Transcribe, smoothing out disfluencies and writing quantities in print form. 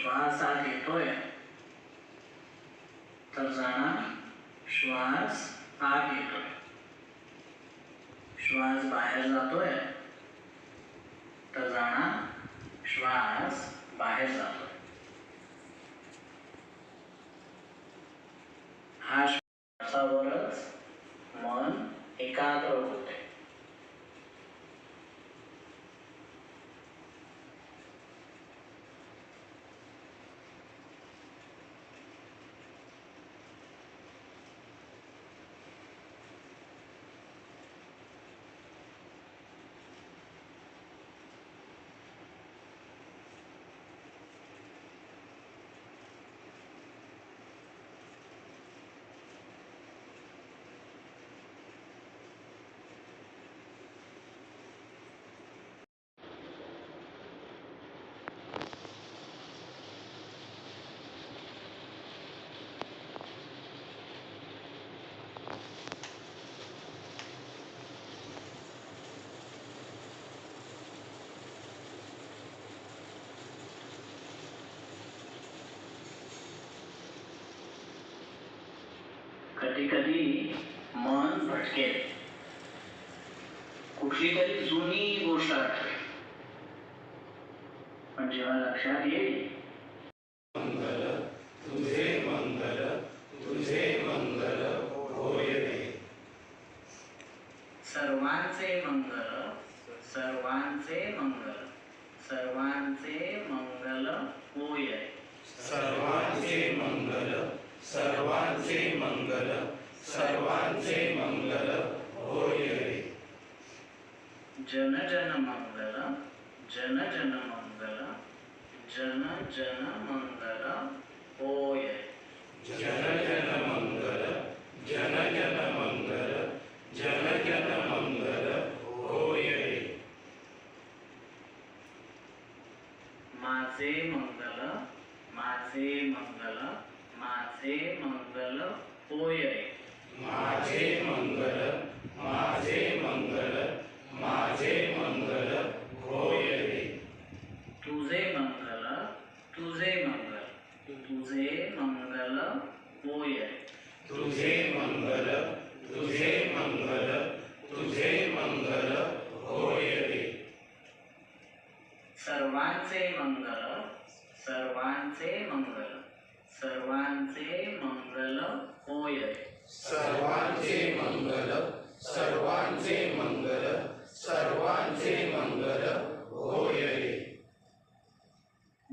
श्वास आत येतोय तर जाणार श्वास आत येतोय, श्वास बाहेर जातोय तर जाणार श्वास बाहेर जातोय. हा श्वासावरच मन एकाग्र होते. कधी कधी मन भटकेल, कुठली तरी जुनी गोष्ट आठवेल, पण जेव्हा लक्षात येईल मंगल तुझे मंगल तुझे मंगल होय रे. सर्वांचे मंगल सर्वांचे मंगल सर्वांचे मंगल होय. सर्वांचे मंगल सर्वांचे मंगल सर्वांचे मंगल होय रे. जन जन मंगल जन जन मंगल जन जन मंगल होय. जन जन मंगल जन जन मंगल जन जन मंगल होय रे. माझे मंगल माझे मंगल माझे मंगल होय. माझे मंगल माझे मंगल माझे मंगल होय रे. तुझे मंगल तुझे मंगल तुझे मंगल होय. तुझे मंगल तुझे मंगल तुझे मंगल होय रे. सर्वांचे मंगल सर्वांचे मंगल सर्वांचे मंगल होय. सर्वांचे मंगल सर्वांचे